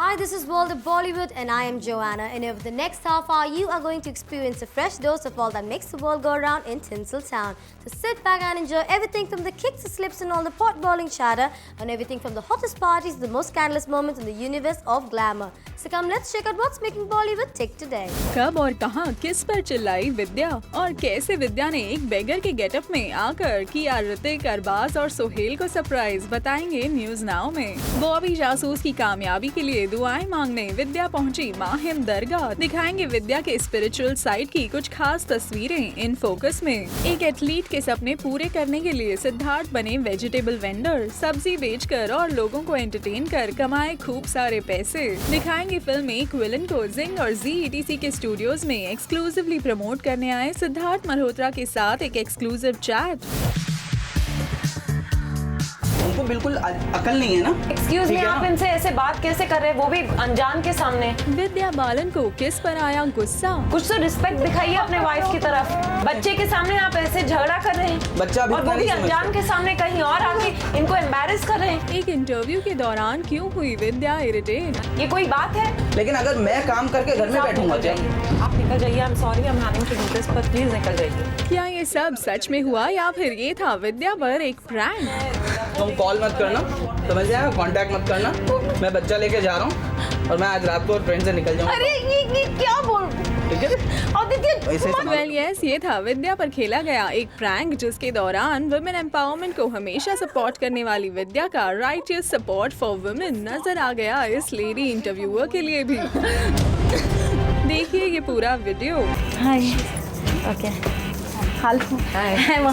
Hi, this is World of Bollywood and I am Joanna, and over the next half hour you are going to experience a fresh dose of all that makes the world go around in Tinseltown. So sit back and enjoy everything from the kicks, the slips and all the pot-boiling chatter, and everything from the hottest parties to the most scandalous moments in the universe of glamour. So come, let's check out what's making Bollywood tick today. कब और कहां किस पर चिल्लाई विद्या और कैसे विद्या ने एक बेगर के गेटअप में आकर किया ऋतिक, अरबाज और सोहेल को सरप्राइज, बताएंगे न्यूज नाउ में। बॉबी जासूस की कामयाबी के लिए दुआएं मांगने विद्या पहुंची माहिम दरगाह, दिखाएंगे विद्या के स्पिरिचुअल साइड की कुछ खास तस्वीरें इन फोकस में। एक एथलीट के सपने पूरे करने के लिए सिद्धार्थ बने वेजिटेबल वेंडर, सब्जी बेचकर और लोगों को एंटरटेन कर कमाए खूब सारे पैसे। दिखाएंगे फिल्म एक विलन को जिंग और ZETC के स्टूडियोज में एक्सक्लूसिवली प्रमोट करने आए सिद्धार्थ मल्होत्रा के साथ एक एक्सक्लूसिव चैट। उनको बिल्कुल अकल नहीं है ना। एक्सक्यूज मी, आप इनसे ऐसे बात कैसे कर रहे हैं, वो भी अनजान के सामने। विद्या बालन को किस पर आया गुस्सा? कुछ तो रिस्पेक्ट दिखाइए अपने वाइफ की तरफ। बच्चे के सामने आप ऐसे झगड़ा कर रहे हैं, बच्चा भी और वो भी अनजान के सामने कहीं और आके इनको एम्बैरेस कर रहे हैं। एक इंटरव्यू के दौरान क्यों हुई विद्या इरिटेट? ये कोई बात है? लेकिन अगर मैं काम करके घर में बैठूंगा क्या? आप निकल जाइए, I am sorry, I am having to do this, पर प्लीज निकल जाइए। क्या ये सब सच में हुआ या फिर ये था विद्या पर एक प्रैंक? तुम कॉल मत करना, समझ गया? कांटेक्ट मत करना। मैं बच्चा लेके जा रहा हूँ और मैं आज रात को ट्रेन से निकल जाऊंगा। अरे ये क्या बोल, ठीक है आदित्य? वेल यस, ये था विद्या पर खेला गया एक प्रैंक, जिसके दौरान वुमेन एम्पावरमेंट को हमेशा सपोर्ट करने वाली विद्या का राइटियस सपोर्ट फॉर वुमेन नजर आ गया इस लेडी इंटरव्यूअर के लिए भी। देखिए ये पूरा वीडियो। হাই ওকে হ্যালো হ্যাঁ মা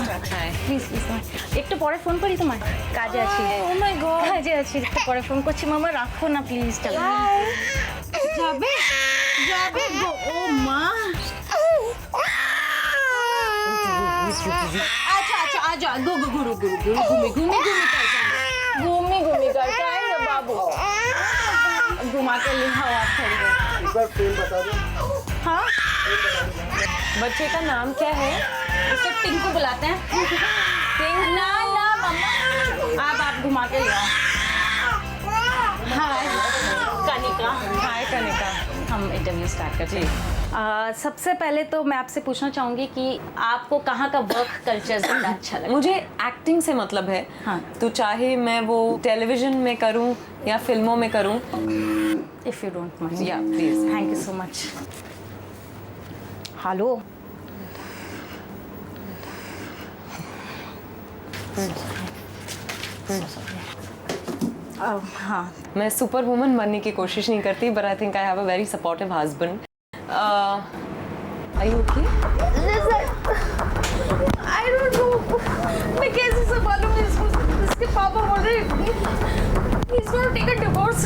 প্লিজ প্লিজ মা একটু পরে ফোন করি তোমায়, কাজে আছি। ও মাই গড, কাজে আছি, একটু পরে ফোন করছি। মামা রাখো না প্লিজ। যাবে যাবে গো, ও মা। আচ্ছা আচ্ছা আচ্ছা, গো গো গুরু গুরু গুরু ঘুমি ঘুমি ঘুমি करके आएंगे बाबू, घुमा के ले हवा ठंडे। एक बार प्रेम बता दो। हाँ, बच्चे का नाम क्या है? उसे टिंकू बुलाते हैं। ना ना मम्मा, आप घुमा के ले आओ। हाय कनिका। हाय कनिका, हम इंटरव्यू स्टार्ट करते हैं। सबसे पहले तो मैं आपसे पूछना चाहूँगी कि आपको कहाँ का वर्क कल्चर ज़्यादा अच्छा लगा? मुझे एक्टिंग से मतलब है। हाँ। तो चाहे मैं वो टेलीविजन में करूं या फिल्मों में करूं। If you don't mind. या please. Thank you so much. Hello, हाँ, मैं सुपर वुमन बनने की कोशिश नहीं करती, but I think I have a very supportive husband. Are you okay? I don't know, मैं कैसे संभालूं इसको? इसके पापा बोल रहे he's going to take a divorce.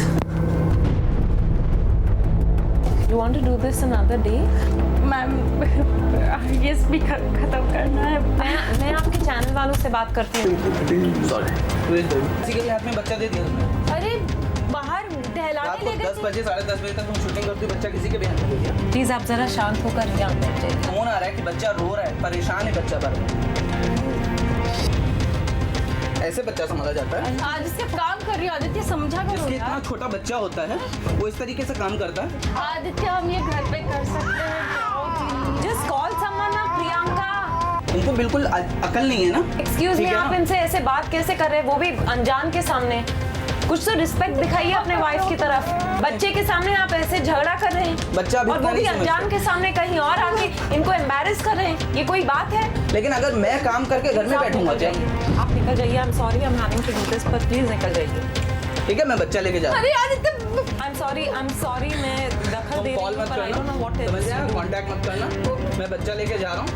You want to do this another day? Ma'am ये भी खत्म करना है। मैं आपके चैनल वालों से बात करती हूँ। सॉरी, किसी के हाथ में बच्चा दे दिया तुमने। अरे बाहर रात टहलाने को ले गए 10 थे। बजे 10:30 बजे तक तुम शूटिंग करती हो, बच्चा किसी के भी हाथ में दे दिया। प्लीज आप जरा शांत होकर यहाँ बैठे। फोन आ रहा है कि बच्चा रो रहा है, परेशान है बच्चा बार ऐसे बच्चा संभाला जाता है? आज इससे काम कर रही हूँ आदित्य, समझा करो जिसके इतना यार। छोटा बच्चा होता है वो इस तरीके से काम करता है। आदित्य हम ये घर पे कर सकते हैं। जस्ट कॉल समवन ना, प्रियंका। उनको बिल्कुल अकल नहीं है ना। एक्सक्यूज मी, ठीक है आप ना? इनसे ऐसे बात कैसे कर रहे हैं, वो भी अनजान के सामने। कुछ तो रिस्पेक्ट दिखाइए अपने वाइफ की तरफ। बच्चे के सामने आप ऐसे झगड़ा कर रहे हैं, बच्चा भी और वो भी अनजान के सामने कहीं और आके इनको एम्बैरेस कर रहे हैं। ये कोई बात है? लेकिन अगर मैं काम करके घर में आप बैठूंगा निकल क्या? जाइए, आप निकल जाइए, I am sorry, I am having to do this, पर प्लीज निकल जाइए। ठीक है, मैं बच्चा लेके जा रहा हूँ। अरे आदित्य, आई एम सॉरी, मैं दखल दे रही कॉल हूँ, मत पर आई डोंट नो व्हाट करना, समझ गया? इज। कांटेक्ट मत करना। मैं बच्चा लेके जा रहा हूँ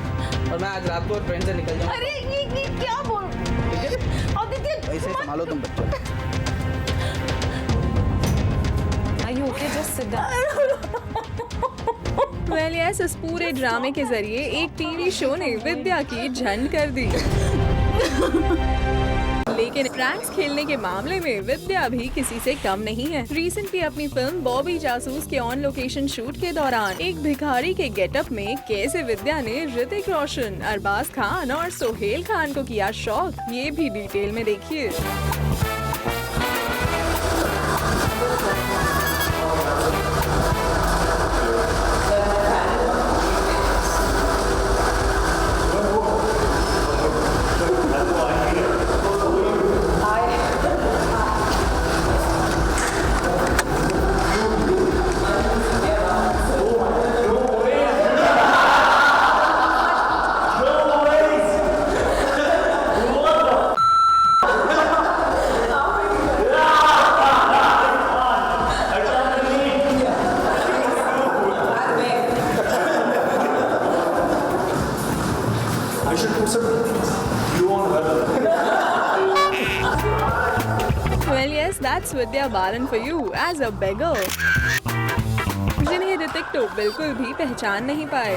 और मैं आज रात को ट्रेन से निकल जाऊंगा। अरे ये क्या बोल, ठीक है, आदित्य ऐसे संभालो तुम बच्चा। Are you okay? Just sit down. Well yes, इस पूरे ड्रामे के जरिए एक टीवी शो ने विद्या की झंड कर दी। लेकिन प्रैंक्स खेलने के मामले में विद्या भी किसी से कम नहीं है। रिसेंटली अपनी फिल्म बॉबी जासूस के ऑन लोकेशन शूट के दौरान एक भिखारी के गेटअप में कैसे विद्या ने ऋतिक रोशन, अरबाज खान और सोहेल खान को किया शॉक, ये भी डिटेल में देखिए। That's Vidya Balan for you as a beggar. जिन्हें ऋतिक तो बिल्कुल भी पहचान नहीं पाए।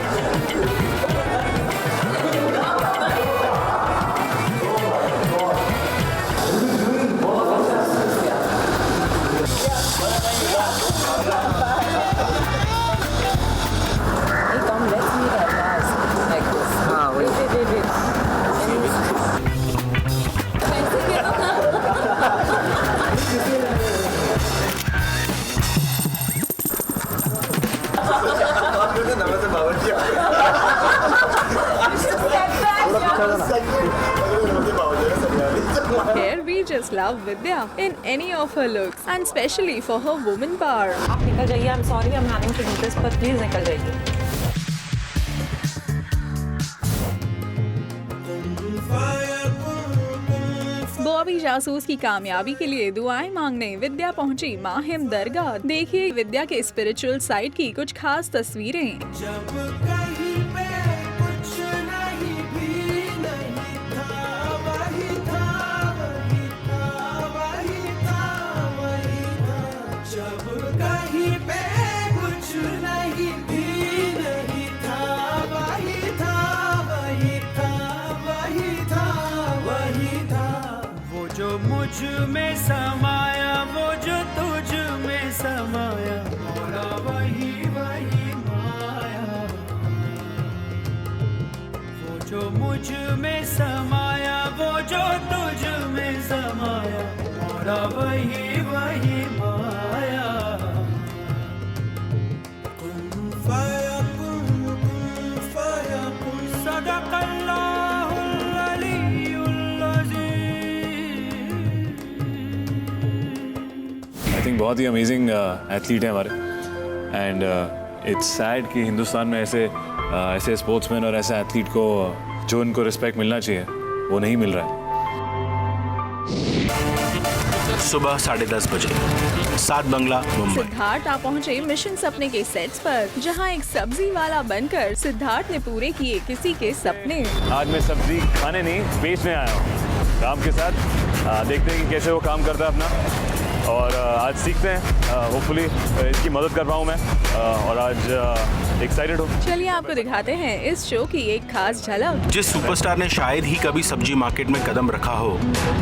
Here we just love Vidya in any of her looks and especially for her woman power. आप निकल जाइए, I'm sorry I'm having to do this, but please निकल जाइए। बॉबी जासूस की कामयाबी के लिए दुआएं मांगने विद्या पहुंची माहिम दरगाह। देखिए विद्या के स्पिरिचुअल साइड की कुछ खास तस्वीरें। जब कहीं पे कुछ नहीं भी नहीं था, वही था, वही था, वही था, वही था। जब कहीं पे कुछ नहीं भी नहीं था, वही था, वही था, वही था, वही था। वो जो मुझ में समाया, वो जो तुझ में समाया, मोरा वही वही माया। वो जो मुझ में समाया, वो जो तुझ में समाया, मोरा वही वही माया। कुन फयकुन, कुन फयकुन, सदक़ल्लाहुल अलीयुल अज़ीम। आई थिंक बहुत ही अमेजिंग एथलीट हैं हमारे एंड इट्स सैड कि हिंदुस्तान में ऐसे स्पोर्ट्समैन और ऐसे एथलीट को जो उनको रिस्पेक्ट मिलना चाहिए वो नहीं मिल रहा है। सुबह 10:30 बजे 7 बंगला मुंबई। सिद्धार्थ आप पहुंचे मिशन सपने के सेट्स पर, जहां एक सब्जी वाला बनकर सिद्धार्थ ने पूरे किए किसी के सपने। आज मैं सब्जी खाने नहीं बेचने आया हूँ काम के साथ। देखते हैं कि कैसे वो काम करता है अपना और आज सीखते हैं। होपफुली इसकी मदद कर पाऊँ मैं और आज एक्साइटेड हूँ। चलिए आपको दिखाते हैं इस शो की एक खास झलक। जिस सुपरस्टार ने शायद ही कभी सब्जी मार्केट में कदम रखा हो,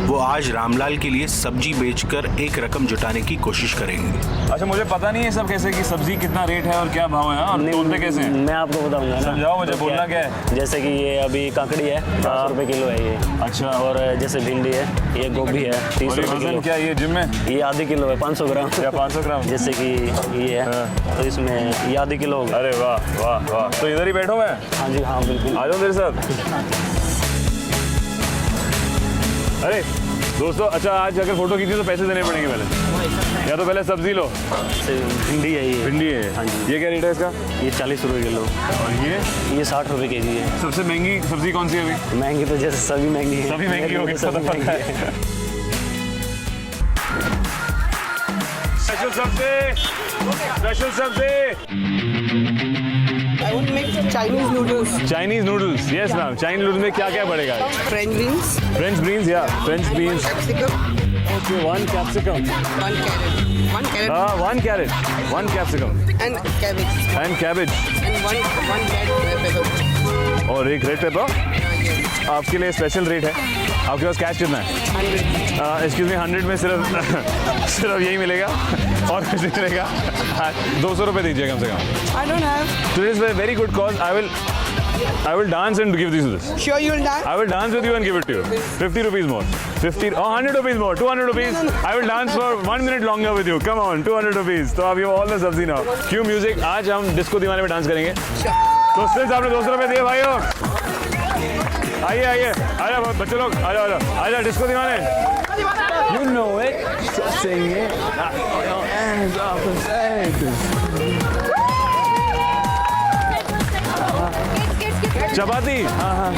वो आज रामलाल के लिए सब्जी बेचकर एक रकम जुटाने की कोशिश करेंगे। अच्छा मुझे पता नहीं है सब कैसे कि सब्जी कितना रेट है और क्या भाव है और तोल पे कैसे हैं। मैं आपको बताऊंगा ना। समझाओ मुझे, बोलना क्या है। जैसे कि ये अभी काकड़ी है 400 रुपए किलो है ये। अच्छा। और जैसे भिंडी है, ये गोभी है 30 और ये रुपए वजन किलो। क्या ये जिम में? ये आधी किलो है 500 ग्राम। या 500 ग्राम। जैसे कि ये है तो इसमें ये आधी किलो होगा। अरे वाह वाह वाह, तो इधर ही बैठो मैं। हाँ जी हाँ बिल्कुल। आ जाओ मेरे साथ। अरे दोस्तों, अच्छा आज अगर फोटो खींची तो पैसे देने पड़ेंगे पहले, या तो पहले सब्जी लो। भिंडी है ये। भिंडी है। हाँ जी। ये क्या रेट है इसका? ये 40 रुपए किलो। और ये 60 रुपए केजी है। सबसे महंगी सब्जी कौन सी है अभी? महंगी तो जैसे सभी महंगी है। सभी महंगी होगी, सभी पता महंगी है। है। स्पेशल सब्जी, स्पेशल सब्जी। Chinese noodles, Chinese noodles. Yes ma'am, Chinese noodles में क्या क्या पड़ेगा? French beans, फ्रेंच बीन्स या French beans. capsicum, okay, 1 capsicum. 1 carrot, हाँ 1 carrot, 1 capsicum and cabbage, and cabbage and one red pepper. और एक रेड पेपर। आपके लिए स्पेशल रेट है। आपके पास कैश कितना है? 100. एक्सक्यूज मी, 100 में सिर्फ यही मिलेगा और कुछ नहीं मिलेगा। 200 रुपये दीजिए कम से कम। I don't have. So this is a very good cause. I will dance and give this. Sure, you'll dance. I will dance with you and give it to you. 50 rupees more. 50 or 100 rupees more. 200 rupees. I will dance for 1 minute longer with you. Come on, 200 rupees. तो आप ये all the सब्जी now. क्यों music? आज हम disco दीवाने में dance करेंगे। तो सिर्फ आपने 200 रुपये दिए भाइयों। आइए आइए, आजा बच्चे लोग, आजा आजा आजा डिस्को दीवाने। You know it. So sing it. Hands up and say चपाती। हाँ हाँ।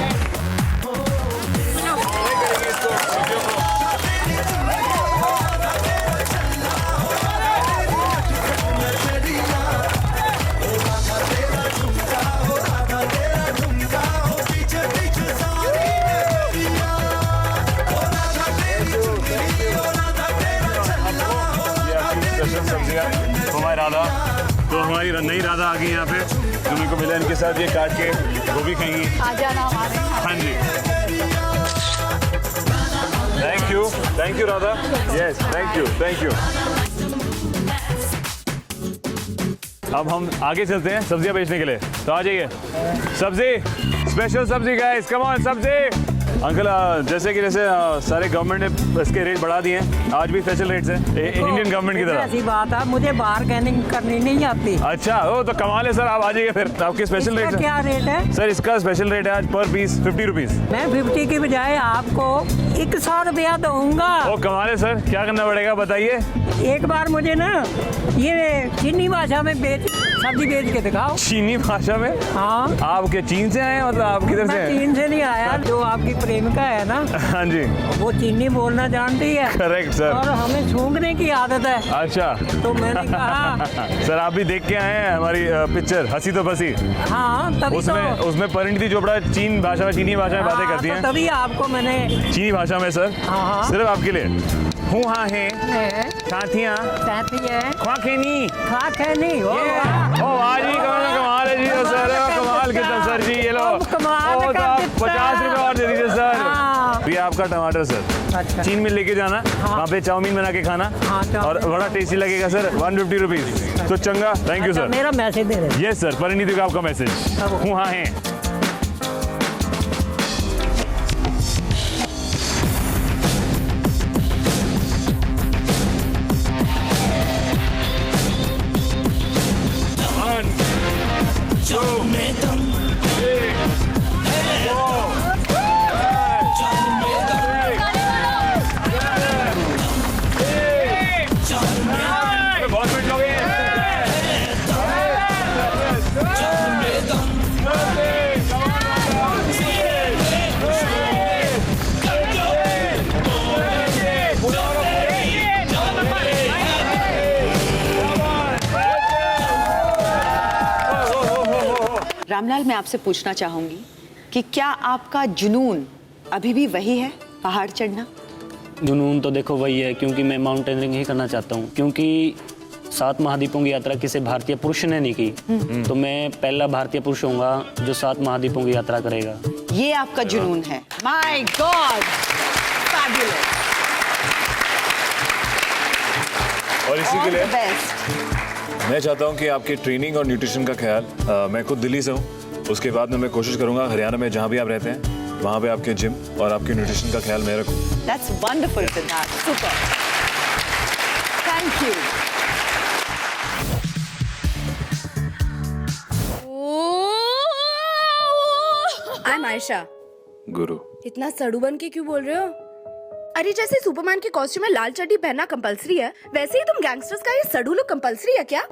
मेरा नई राधा आ गई यहाँ पे, जो मेरे को मिला, इनके साथ ये काट के वो भी खाएंगी। आ जाना हमारे। हाँ जी, thank you Radha. Yes, thank you. अब हम आगे चलते हैं सब्जियां बेचने के लिए, तो आ जाइए। सब्जी, स्पेशल सब्जी गाइस, कम ऑन सब्जी। अंकल जैसे सारे गवर्नमेंट ने इसके रेट बढ़ा दिए हैं, आज भी स्पेशल रेट्स हैं इंडियन गवर्नमेंट की तरह। ऐसी बात है, मुझे बार्गेनिंग करनी नहीं आती। अच्छा, ओ तो कमाल है सर, आप आ जाइए फिर। आपके स्पेशल रेट क्या रेट है सर? इसका स्पेशल रेट है आज पर पीस 50 रुपीज। मैं 50 की बजाय आपको 100 रुपया दूंगा। ओ कमाल है सर, क्या करना पड़ेगा बताइए? एक बार मुझे ना ये चीनी भाषा में सब्जी बेच के दिखाओ। चीनी भाषा में? हाँ। आप क्या चीन से आए, मतलब आप किधर से? चीन से नहीं आया, जो आपकी प्रेमिका है ना, हाँ जी, वो चीनी बोलना जानती है। Correct sir. और हमें सूंघने की आदत है। अच्छा, तो मैंने कहा सर आप भी देख के आए हैं हमारी पिक्चर हंसी तो बसी। हाँ, तभी उसमें परिणीति चोपड़ा चीनी भाषा में बातें करती हैं। तभी आपको मैंने चीनी भाषा में सर, सिर्फ आपके लिए। हूँ हाँ है साथियाँ ख्वाखेनी ओ वाह जी, कमाल है जी सर, कमाल कितना सर जी, ये लो तो आप 50 रुपए और दे दीजिए सर। ये आपका टमाटर सर। अच्छा। चीन में लेके जाना, वहाँ पे चाउमीन बना के खाना, और बड़ा टेस्टी लगेगा सर। 150 रुपीज तो चंगा। Thank you sir. मेरा मैसेज दे रहे। यस सर, परिणीति का आपका मैसेज। हूँ हाँ है। रामलाल, मैं आपसे पूछना चाहूंगी कि क्या आपका जुनून अभी भी वही है, पहाड़ चढ़ना? जुनून तो देखो वही है, क्योंकि मैं माउंटेनियरिंग ही करना चाहता हूँ, क्योंकि 7 महाद्वीपों की यात्रा किसी भारतीय पुरुष ने नहीं की, तो मैं पहला भारतीय पुरुष होऊंगा जो 7 महाद्वीपों की यात्रा करेगा। ये आपका जुनून है। My God, fabulous. और इसी के लिए बेस्ट। मैं चाहता हूँ कि आपके ट्रेनिंग और न्यूट्रिशन का ख्याल, मैं खुद दिल्ली से हूँ, उसके बाद में मैं कोशिश करूँगा हरियाणा में जहाँ भी आप रहते हैं वहाँ पे आपके जिम और आपके न्यूट्रिशन का ख्याल मैं रखूँ। That's wonderful, Siddharth. Super. Thank you. I'm Ayesha. गुरु। इतना सड़ू बन के क्यों बोल रहे हो? अरे जैसे सुपरमैन के कॉस्ट्यूम में लाल चड्डी पहनना कंपलसरी है, वैसे ही तुम गैंगस्टर्स का ये सड़ू लुक कंपलसरी है क्या?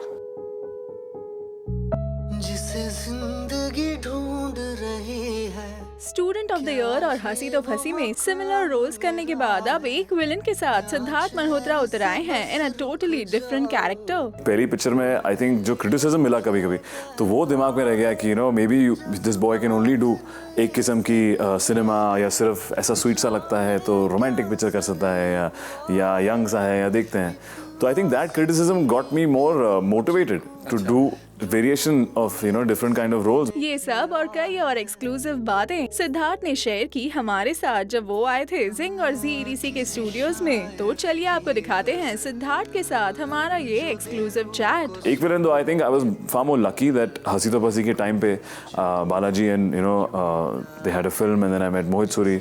जिसे जिंदगी ढूंढ रही है। स्टूडेंट ऑफ द ईयर और हंसी तो फंसी में सिमिलर रोल्स करने के बाद अब एक विलन के साथ सिद्धार्थ मल्होत्रा उतर आए हैं इन अ टोटली डिफरेंट कैरेक्टर। पहली पिक्चर में आई थिंक जो क्रिटिसिज्म मिला कभी कभी, तो वो दिमाग में रह गया कि may be this boy can only do एक किस्म की सिनेमा, या सिर्फ ऐसा स्वीट सा लगता है तो रोमांटिक पिक्चर कर सकता है, या यंग सा है, या देखते हैं। तो I think that criticism got me more motivated to do variation of different kind of roles. ये सब और कई और एक्सक्लूसिव बातें सिद्धार्थ ने शेयर की हमारे साथ जब वो आए थे जिंग और ZEDC के स्टूडियोज में। तो चलिए आपको दिखाते हैं सिद्धार्थ के साथ हमारा ये एक्सक्लूसिव चैट। एक villain, I think I was far more lucky that Hasee Toh Phasee के टाइम पे Balaji and they had a film and then I met Mohit Suri,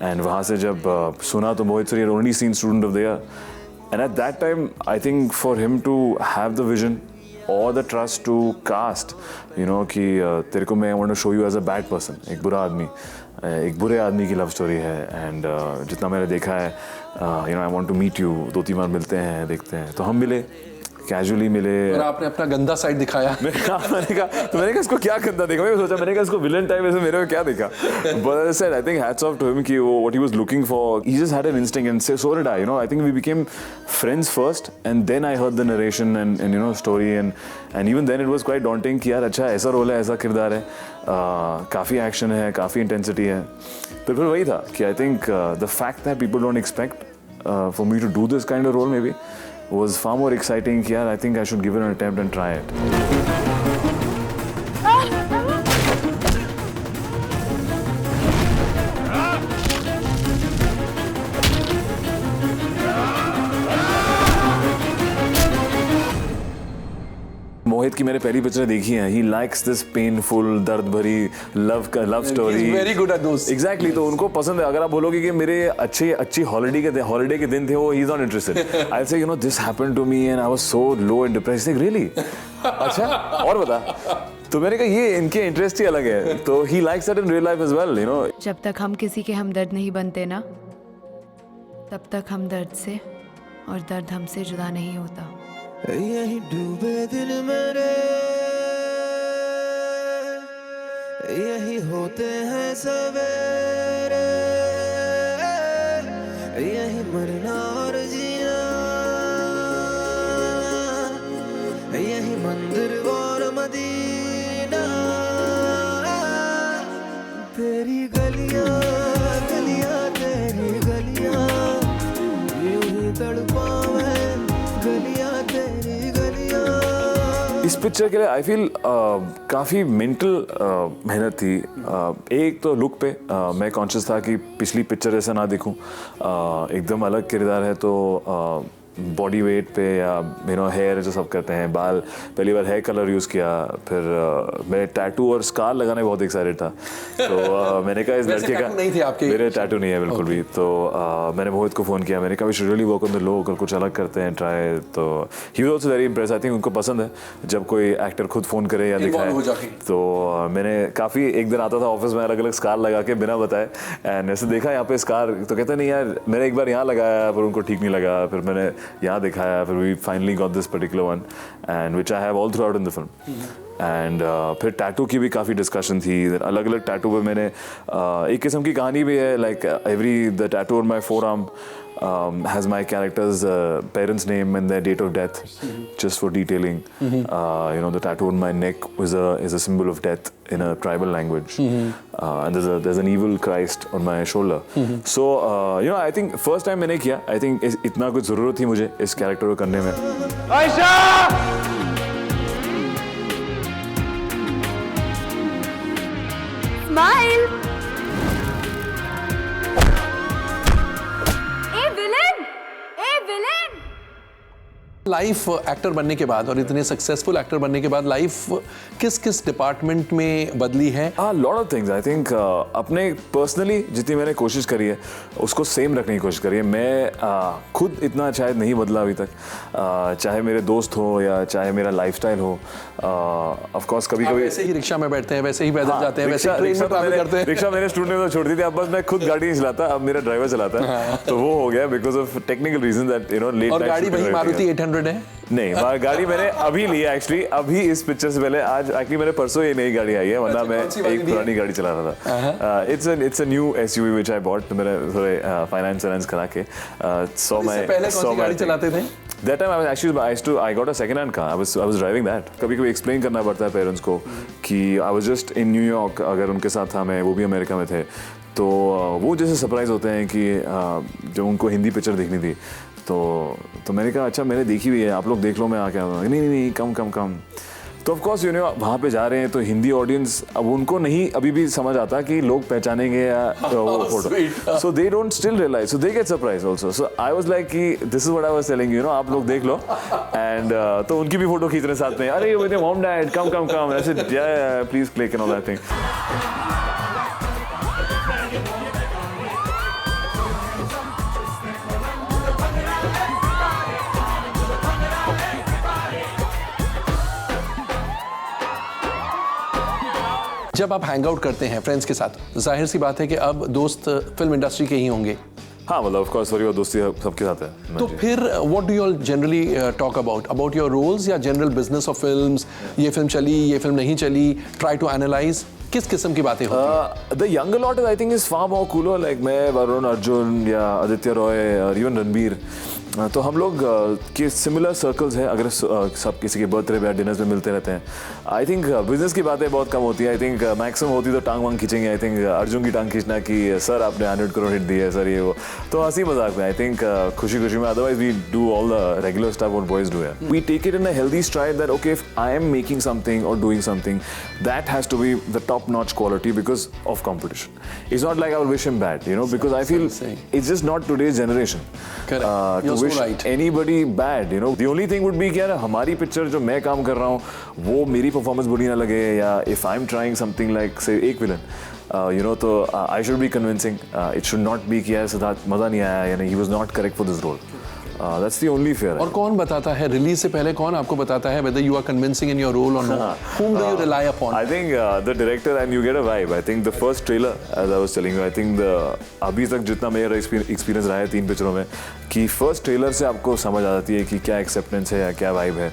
and वहाँ से जब सुना तो मोहित Suri had only seen Student of the Year, and at that time I think for him to have the vision or the trust to cast, कि तेरे को मैं I want to show you as a bad person, एक बुरा आदमी, एक बुरे आदमी की लव स्टोरी है, एंड जितना मैंने देखा है, I want to meet you, 2-3 बार मिलते हैं, देखते हैं, तो हम मिले, कैजुअली मिले। और आपने अपना गंदा साइड दिखाया। मैंने कहा इसको क्या गंदा देखा, मैंने सोचा, मैंने कहा इसको विलन टाइप ऐसे मेरे को क्या देखा, but I said I think hats off to him कि what he was looking for, he just had an instinct, and so did I, I think we became friends first, and then I heard the narration and story, and even then it was quite daunting कि यार अच्छा ऐसा role है, ऐसा किरदार है, काफ़ी action है, काफ़ी इंटेंसिटी है। तो फिर वही था कि I think the fact that people don't expect for me to do this kind of role maybe was far more exciting. Yeah, I think I should give it an attempt and try it. मोहित की मैंने पहली picture देखी है. He likes this painful, दर्द भरी love story. He's very good at those. Exactly. तो उनको पसंद है. अगर आप बोलोगे कि मेरे अच्छी हॉलिडे के दिन थे वो, he's not interested. I'll say, you know, this happened to me and I was so low and depressed. Like, really? अच्छा, और बता. तो मैंने कहा ये इनके इंटरेस्ट ही अलग है. तो he likes that in real life as well, you know. जब तक हम किसी के हमदर्द नहीं बनते ना, तब तक हम दर्द से और दर्द हमसे जुदा नहीं होता. यही डूबे दिल मेरे, यही होते हैं सवेरे, यही मरना और जीना, यही मंदिर और मदीना. तेरी गलियां गलियां तेरी गलियां, यूं ही तड़पावे गलियां तेरी गलियां. इस पिक्चर के लिए आई फील काफ़ी मेंटल मेहनत थी. एक तो लुक पे मैं कॉन्शियस था कि पिछली पिक्चर जैसा ना दिखूं. एकदम अलग किरदार है तो बॉडी वेट पे या यू नो हेयर जो सब करते हैं, बाल, पहली बार हेयर कलर यूज़ किया. फिर मैं टैटू और स्कार लगाने बहुत एक्साइटेड था. तो मैंने कहा इस लड़के का नहीं थे आपके? मेरे टैटू नहीं है बिल्कुल भी. तो मैंने मोहित को फ़ोन किया. मैंने कहा we should really work on the look और कुछ अलग करते हैं ट्राई. तो he was also very impress. I think उनको पसंद है जब कोई एक्टर खुद फ़ोन करे या दिखाए. तो मैंने काफ़ी एक दिन आता था ऑफिस में अलग अलग स्कार लगा के बिना बताए, एंड ऐसे देखा यहाँ पे स्कार, तो कहते नहीं यार मैंने एक बार यहाँ लगाया पर उनको ठीक नहीं लगा. फिर मैंने यहाँ दिखाया, फिर we finally got this particular one and which I have all throughout in the film. And फिर टैटू की भी काफ़ी डिस्कशन थी. अलग अलग टैटू पे मैंने एक किस्म की कहानी भी है. Like every the tattoo on my four arm has my character's parents' name and their date of death, just for detailing. You know, the tattoo on my neck is a symbol of death in a tribal language. And there's an evil Christ on my shoulder. So you know, I think first time मैंने किया, I think इतना कुछ ज़रूरत थी मुझे इस character को करने में. आयशा! Smile! लाइफ एक्टर बनने के बाद और इतने सक्सेसफुल एक्टर बनने के बाद लाइफ किस किस डिपार्टमेंट में बदली है? Lot of things. I think अपने पर्सनली जितनी मैंने कोशिश करी है उसको सेम रखने की कोशिश करी है. मैं खुद इतना शायद नहीं बदला अभी तक, चाहे मेरे दोस्त हो या चाहे मेरा लाइफस्टाइल हो. ऑफ कोर्स कभी कभी वैसे ही रिक्शा में बैठते हैं, वैसे ही पैदल जाते हैं, वैसे ट्रेन में ट्रैवल करते हैं. रिक्शा मैंने स्टूडेंट में तो छोड़ दी थी. अब बस मैं खुद गाड़ी नहीं चलाता, अब मेरा ड्राइवर चलाता है. तो वो हो गया because of technical reason that you know late. और गाड़ी वही मारुति 800 है? नहीं, गाड़ी मैंने अभी ली है एक्चुअली. अभी इस पिक्चर से पहले आज एक्चुअली मैंने परसों ये नई गाड़ी आई है, वरना मैं एक पुरानी गाड़ी चला रहा था. It's a new SUV which I bought. मैंने थोड़े फाइनेंस करा के सो मैं पहले कौन सी गाड़ी चलाते थे? That time I got a second hand car. I was driving that. कभी-कभी एक्सप्लेन करना पड़ता है पेरेंट्स को कि I was just in New York. अगर उनके साथ था मैं, वो भी अमेरिका में थे, तो वो जैसे सरप्राइज होते हैं कि जब उनको हिंदी पिक्चर देखनी थी तो मैंने कहा अच्छा मैंने देखी हुई है, आप लोग देख लो, मैं आके आता हूँ. नहीं कम. तो ऑफ कोर्स यू नो वहाँ पे जा रहे हैं तो हिंदी ऑडियंस, अब उनको नहीं अभी भी समझ आता कि लोग पहचानेंगे या वो photo. So they don't still realise, so they get surprise also. So I was like कि this is what I was telling you know, आप लोग देख लो. एंड तो उनकी भी फोटो खींच रहे साथ में. अरे मेरे मॉम डैड कम ऐसे please click and all that thing. जब आप हैंग आउट करते हैं फ्रेंड्स के साथ, जाहिर सी बात है कि अब दोस्त फिल्म इंडस्ट्री के ही होंगे. हाँ मतलब ऑफ कोर्स थोड़ी बहुत दोस्ती सबके साथ है. तो फिर what do you all generally talk about your roles या जनरल बिजनेस ऑफ फिल्म्स? ये फिल्म चली, ये फिल्म नहीं चली, ट्राई टू एनालाइज. किस किस्म की बातें होती हैं? The younger lot I think is far more cooler. Like मैं, वरुण, अर्जुन या आदित्य रॉय और इवन रणबीर, तो हम लोग के सिमिलर सर्कल्स हैं, अगर सब किसी के बर्थडे या डिनर्स में मिलते रहते हैं. आई थिंक बिजनेस की बातें बहुत कम होती हैं. आई थिंक मैक्सिमम होती तो टांग वांग खींचेंगे. आई थिंक अर्जुन की टांग खींचना कि सर आपने 100 करोड़ हिट दी है सर, ये वो, तो हंसी मजाक में. आई थिंक खुशी खुशी में. Otherwise we do all the regular stuff what boys do. We take it in a healthy stride that okay, if I am making something और doing something, that has to be the top notch quality because of competition. It's not like I will wish him bad, you know, because I feel it's just not today's generation to wish anybody bad, you know. The only thing would be कि यार हमारी picture जो मैं काम कर रहा हूँ वो मेरी परफॉर्मेंस बुरी ना लगे, या if I'm trying something like say एक विलन, you know, तो I should be convincing. It should not be कि यार सिद्धार्थ मज़ा नहीं आया, यानी he was not correct for this role. That's the only fear. और कौन बताता है रिलीज से पहले, कौन आपको बताता है whether you are convincing in your role or not? Whom do you rely upon? I think the director, and you get a vibe. I think the first trailer, as I was telling you, I think अभी तक जितना मेरा experience रहा है 3 पिक्चरों में, कि first trailer से आपको समझ आ जाती है कि क्या एक्सेप्टेंस है या क्या वाइब है.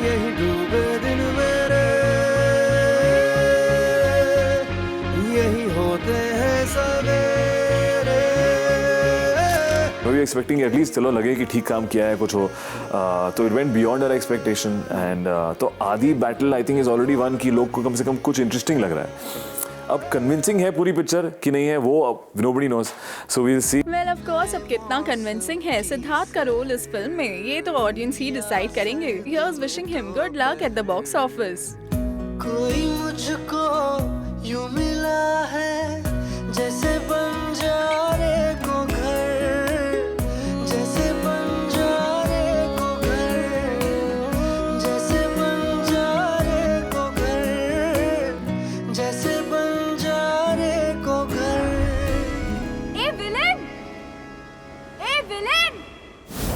यही डूबे दिन मेरे, यही होते हैं सवेरे. वी एक्सपेक्टिंग एटलीस्ट चलो लगे कि ठीक काम किया है, कुछ हो. तो it went beyond our expectation. And तो आधी battle I think is already won, कि लोग को कम से कम कुछ इंटरेस्टिंग लग रहा है. अब कन्विंसिंग है पूरी पिक्चर कि नहीं है वो अब nobody knows, so we will see. Well of course, अब कितना कन्विंसिंग है सिद्धार्थ का रोल इस फिल्म में, ये तो ऑडियंस ही डिसाइड करेंगे. Here's wishing him good luck at the box office. कोई मुझको यूं मिला है जैसे बंजारे को घर, जैसे बंजारे को घर, जैसे बंजारे को घर, जैसे बंजारे को घर. Hey villain! Hey villain!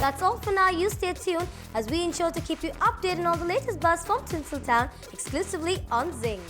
That's all for now. You stay tuned as we ensure to keep you updated on all the latest buzz from Tinseltown exclusively on Zing.